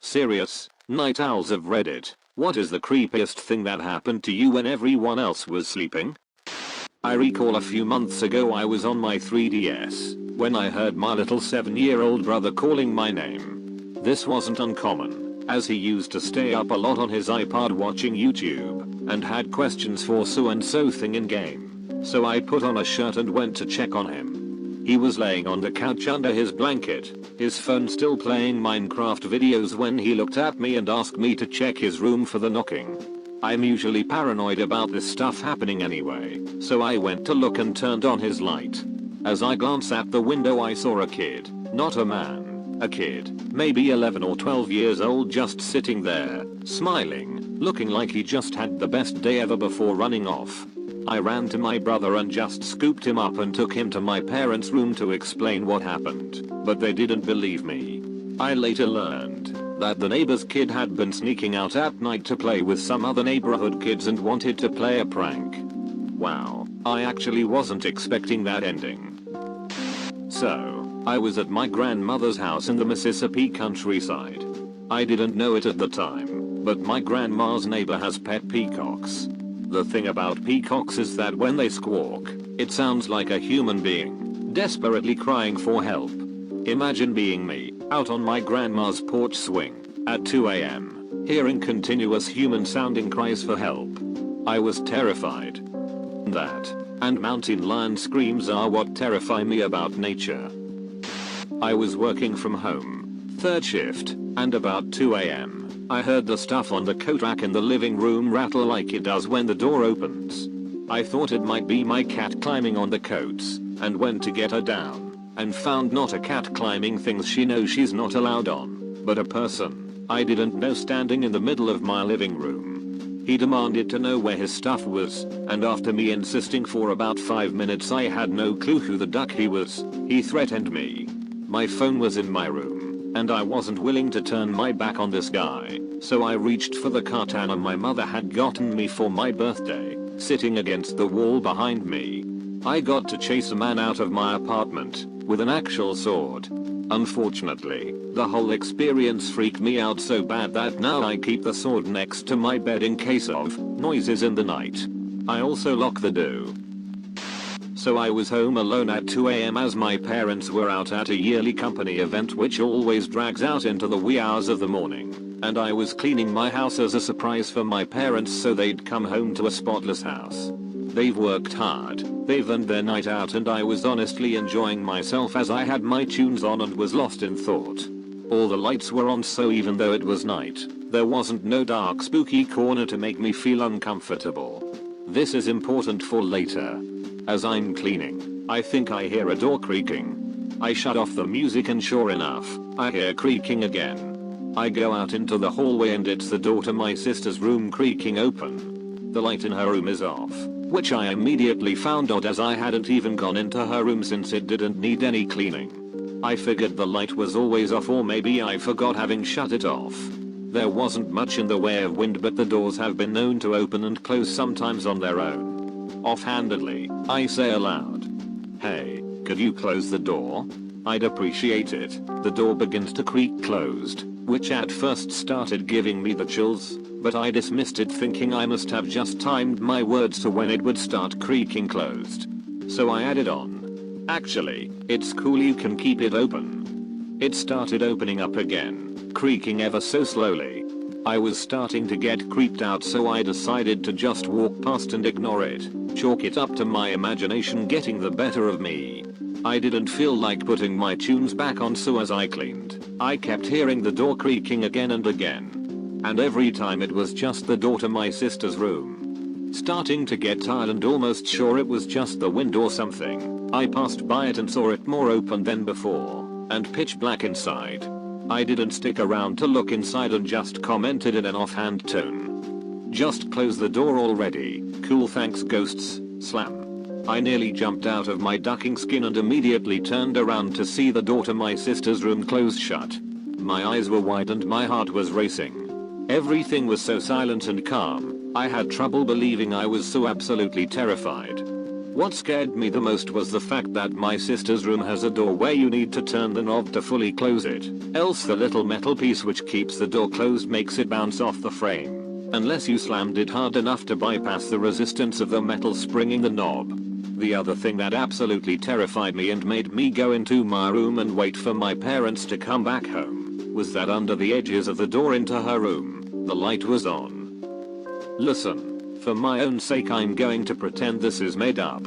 Serious, night owls of Reddit, what is the creepiest thing that happened to you when everyone else was sleeping? I recall a few months ago I was on my 3DS when I heard my little 7-year-old brother calling my name. This wasn't uncommon, as he used to stay up a lot on his iPod watching YouTube and had questions for so-and-so thing in game. So I put on a shirt and went to check on him. He was laying on the couch under his blanket, his phone still playing Minecraft videos when he looked at me and asked me to check his room for the knocking. I'm usually paranoid about this stuff happening anyway, so I went to look and turned on his light. As I glanced at the window I saw a kid, not a man, a kid, maybe 11 or 12 years old, just sitting there, smiling, looking like he just had the best day ever before running off. I ran to my brother and just scooped him up and took him to my parents' room to explain what happened, but they didn't believe me. I later learned that the neighbor's kid had been sneaking out at night to play with some other neighborhood kids and wanted to play a prank. Wow, I actually wasn't expecting that ending. So, I was at my grandmother's house in the Mississippi countryside. I didn't know it at the time, but my grandma's neighbor has pet peacocks. The thing about peacocks is that when they squawk, it sounds like a human being, desperately crying for help. Imagine being me, out on my grandma's porch swing, at 2 AM, hearing continuous human-sounding cries for help. I was terrified. That, and mountain lion screams are what terrify me about nature. I was working from home, third shift, and about 2 AM. I heard the stuff on the coat rack in the living room rattle like it does when the door opens. I thought it might be my cat climbing on the coats, and went to get her down, and found not a cat climbing things she knows she's not allowed on, but a person I didn't know standing in the middle of my living room. He demanded to know where his stuff was, and after me insisting for about 5 minutes I had no clue who the duck he was, he threatened me. My phone was in my room, and I wasn't willing to turn my back on this guy, so I reached for the katana my mother had gotten me for my birthday, sitting against the wall behind me. I got to chase a man out of my apartment with an actual sword. Unfortunately, the whole experience freaked me out so bad that now I keep the sword next to my bed in case of noises in the night. I also lock the door. So I was home alone at 2 AM as my parents were out at a yearly company event which always drags out into the wee hours of the morning, and I was cleaning my house as a surprise for my parents so they'd come home to a spotless house. They've worked hard, they've earned their night out, and I was honestly enjoying myself as I had my tunes on and was lost in thought. All the lights were on, so even though it was night, there wasn't no dark spooky corner to make me feel uncomfortable. This is important for later. As I'm cleaning, I think I hear a door creaking. I shut off the music and sure enough, I hear creaking again. I go out into the hallway and it's the door to my sister's room creaking open. The light in her room is off, which I immediately found odd as I hadn't even gone into her room since it didn't need any cleaning. I figured the light was always off, or maybe I forgot having shut it off. There wasn't much in the way of wind, but the doors have been known to open and close sometimes on their own. Offhandedly, I say aloud, "Hey, could you close the door? I'd appreciate it." The door begins to creak closed, which at first started giving me the chills, but I dismissed it thinking I must have just timed my words to when it would start creaking closed. So I added on, "Actually, it's cool, you can keep it open." It started opening up again, creaking ever so slowly. I was starting to get creeped out, so I decided to just walk past and ignore it, chalk it up to my imagination getting the better of me. I didn't feel like putting my tunes back on, so as I cleaned, I kept hearing the door creaking again and again. And every time it was just the door to my sister's room. Starting to get tired and almost sure it was just the wind or something, I passed by it and saw it more open than before, and pitch black inside. I didn't stick around to look inside and just commented in an offhand tone, "Just close the door already, cool thanks ghosts, slam." I nearly jumped out of my ducking skin and immediately turned around to see the door to my sister's room closed shut. My eyes were wide and my heart was racing. Everything was so silent and calm, I had trouble believing I was so absolutely terrified. What scared me the most was the fact that my sister's room has a door where you need to turn the knob to fully close it, else the little metal piece which keeps the door closed makes it bounce off the frame, unless you slammed it hard enough to bypass the resistance of the metal springing the knob. The other thing that absolutely terrified me and made me go into my room and wait for my parents to come back home was that under the edges of the door into her room, the light was on. Listen, for my own sake I'm going to pretend this is made up.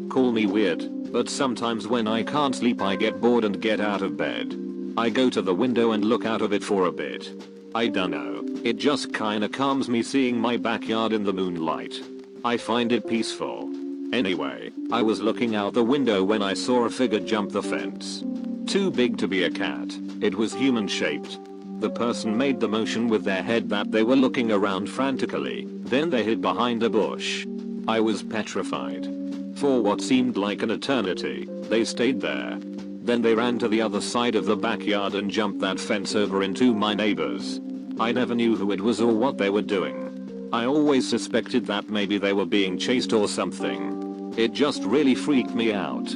Call me weird, but sometimes when I can't sleep I get bored and get out of bed. I go to the window and look out of it for a bit. I dunno, it just kinda calms me seeing my backyard in the moonlight. I find it peaceful. Anyway, I was looking out the window when I saw a figure jump the fence. Too big to be a cat, it was human shaped. The person made the motion with their head that they were looking around frantically, then they hid behind a bush. I was petrified. For what seemed like an eternity, they stayed there. Then they ran to the other side of the backyard and jumped that fence over into my neighbors. I never knew who it was or what they were doing. I always suspected that maybe they were being chased or something. It just really freaked me out.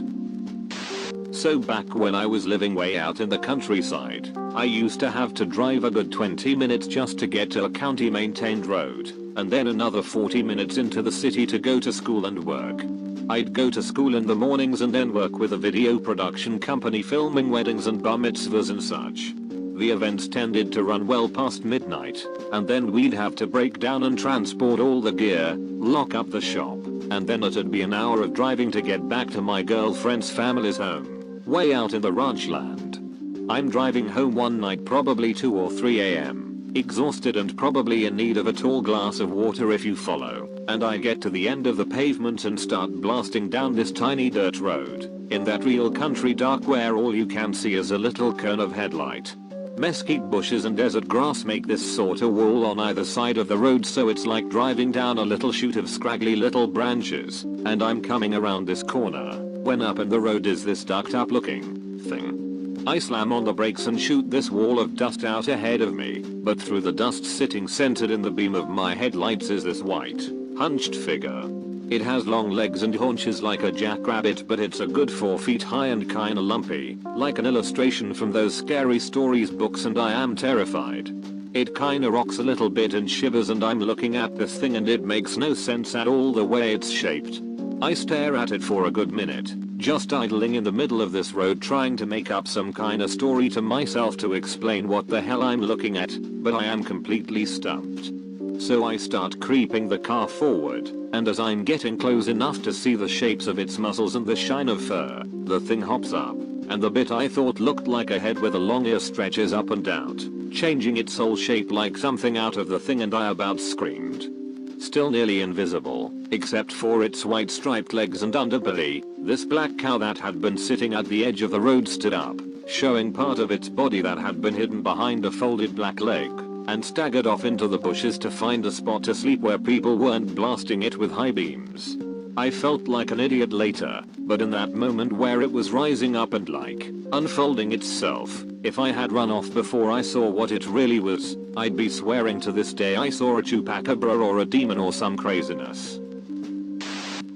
So back when I was living way out in the countryside, I used to have to drive a good 20 minutes just to get to a county maintained road, and then another 40 minutes into the city to go to school and work. I'd go to school in the mornings and then work with a video production company filming weddings and bar mitzvahs and such. The events tended to run well past midnight, and then we'd have to break down and transport all the gear, lock up the shop, and then it'd be an hour of driving to get back to my girlfriend's family's home, way out in the ranch land. I'm driving home one night probably 2 or 3 AM, exhausted and probably in need of a tall glass of water if you follow, and I get to the end of the pavement and start blasting down this tiny dirt road, in that real country dark where all you can see is a little cone of headlight. Mesquite bushes and desert grass make this sort of wall on either side of the road, so it's like driving down a little chute of scraggly little branches, and I'm coming around this corner, when up in the road is this ducked up looking thing. I slam on the brakes and shoot this wall of dust out ahead of me, but through the dust sitting centered in the beam of my headlights is this white, hunched figure. It has long legs and haunches like a jackrabbit, but it's a good 4 feet high and kinda lumpy, like an illustration from those scary stories books, and I am terrified. It kinda rocks a little bit and shivers, and I'm looking at this thing and it makes no sense at all the way it's shaped. I stare at it for a good minute, just idling in the middle of this road trying to make up some kinda story to myself to explain what the hell I'm looking at, but I am completely stumped. So I start creeping the car forward, and as I'm getting close enough to see the shapes of its muscles and the shine of fur, the thing hops up, and the bit I thought looked like a head with a long ear stretches up and out, changing its whole shape like something out of the thing, and I about screamed. Still nearly invisible, except for its white striped legs and underbelly, this black cow that had been sitting at the edge of the road stood up, showing part of its body that had been hidden behind a folded black leg, and staggered off into the bushes to find a spot to sleep where people weren't blasting it with high beams. I felt like an idiot later, but in that moment where it was rising up and like unfolding itself, if I had run off before I saw what it really was, I'd be swearing to this day I saw a chupacabra or a demon or some craziness.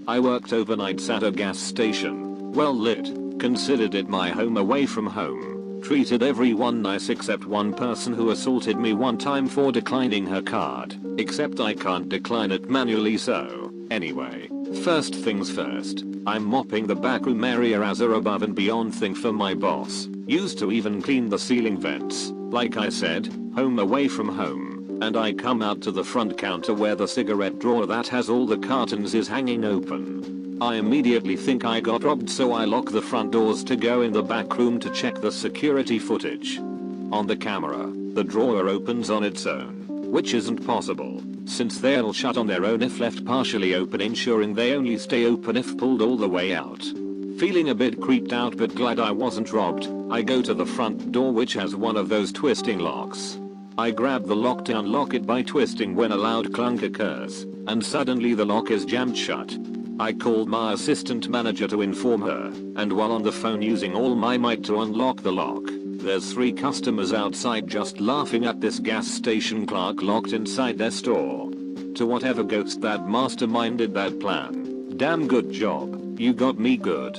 I worked overnights at a gas station, well lit, considered it my home away from home. Treated everyone nice except one person who assaulted me one time for declining her card, except I can't decline it manually, so anyway, first things first, I'm mopping the backroom area as a above and beyond thing for my boss. Used to even clean the ceiling vents, like I said, home away from home, and I come out to the front counter where the cigarette drawer that has all the cartons is hanging open. I immediately think I got robbed, so I lock the front doors to go in the back room to check the security footage. On the camera, the drawer opens on its own, which isn't possible, since they'll shut on their own if left partially open, ensuring they only stay open if pulled all the way out. Feeling a bit creeped out but glad I wasn't robbed, I go to the front door, which has one of those twisting locks. I grab the lock to unlock it by twisting when a loud clunk occurs, and suddenly the lock is jammed shut. I called my assistant manager to inform her, and while on the phone using all my might to unlock the lock, there's 3 customers outside just laughing at this gas station clerk locked inside their store. To whatever ghost that masterminded that plan, Damn good job, you got me good.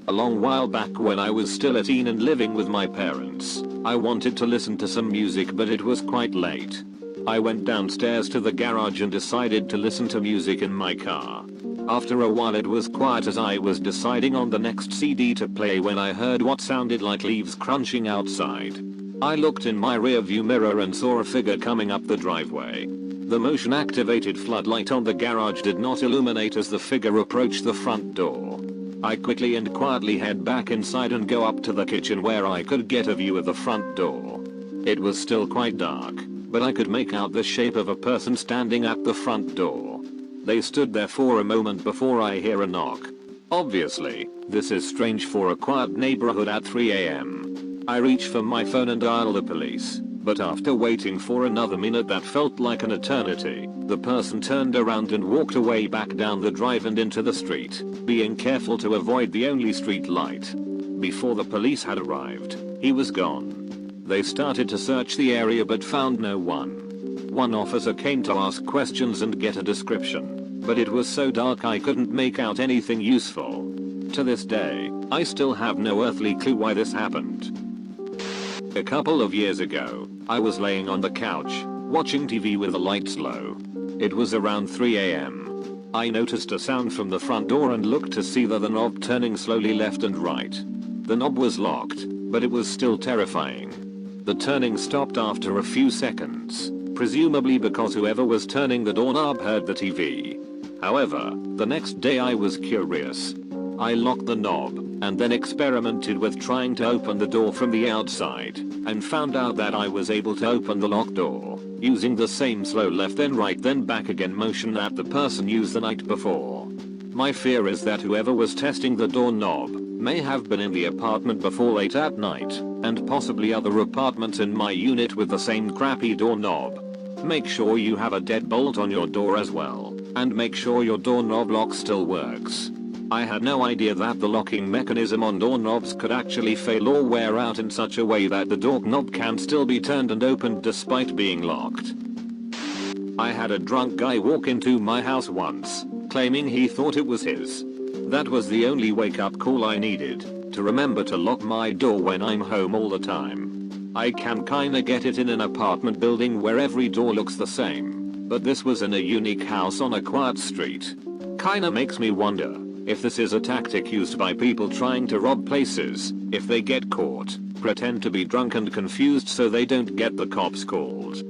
A long while back when I was still a teen and living with my parents, I wanted to listen to some music but it was quite late. I went downstairs to the garage and decided to listen to music in my car. After a while it was quiet as I was deciding on the next CD to play when I heard what sounded like leaves crunching outside. I looked in my rearview mirror and saw a figure coming up the driveway. The motion activated floodlight on the garage did not illuminate as the figure approached the front door. I quickly and quietly head back inside and go up to the kitchen where I could get a view of the front door. It was still quite dark, but I could make out the shape of a person standing at the front door. They stood there for a moment before I hear a knock. Obviously, this is strange for a quiet neighborhood at 3 a.m. I reach for my phone and dial the police, but after waiting for another minute that felt like an eternity, the person turned around and walked away back down the drive and into the street, being careful to avoid the only street light. Before the police had arrived, he was gone. They started to search the area but found no one. One officer came to ask questions and get a description, but it was so dark I couldn't make out anything useful. To this day, I still have no earthly clue why this happened. A couple of years ago, I was laying on the couch, watching TV with the lights low. It was around 3 a.m. I noticed a sound from the front door and looked to see the knob turning slowly left and right. The knob was locked, but it was still terrifying. The turning stopped after a few seconds, presumably because whoever was turning the doorknob heard the TV. However, the next day I was curious. I locked the knob, and then experimented with trying to open the door from the outside, and found out that I was able to open the locked door, using the same slow left then right then back again motion that the person used the night before. My fear is that whoever was testing the doorknob may have been in the apartment before late at night, and possibly other apartments in my unit with the same crappy doorknob. Make sure you have a deadbolt on your door as well, and make sure your doorknob lock still works. I had no idea that the locking mechanism on doorknobs could actually fail or wear out in such a way that the doorknob can still be turned and opened despite being locked. I had a drunk guy walk into my house once, claiming he thought it was his. That was the only wake-up call I needed, to remember to lock my door when I'm home all the time. I can kinda get it in an apartment building where every door looks the same, but this was in a unique house on a quiet street. Kinda makes me wonder if this is a tactic used by people trying to rob places. If they get caught, pretend to be drunk and confused so they don't get the cops called.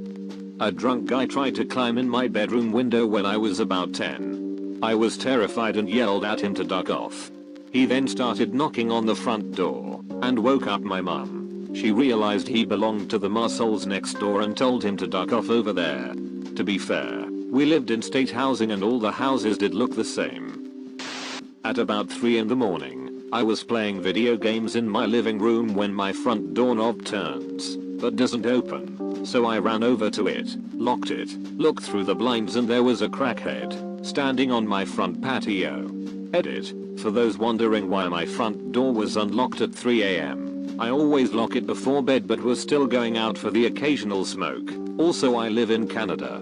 A drunk guy tried to climb in my bedroom window when I was about 10. I was terrified and yelled at him to duck off. He then started knocking on the front door, and woke up my mum. She realized he belonged to the muscles next door and told him to duck off over there. To be fair, we lived in state housing and all the houses did look the same. At about 3 in the morning, I was playing video games in my living room when my front doorknob turns, but doesn't open, so I ran over to it, locked it, looked through the blinds and there was a crackhead, standing on my front patio. Edit, for those wondering why my front door was unlocked at 3 a.m. I always lock it before bed but was still going out for the occasional smoke. Also I live in Canada,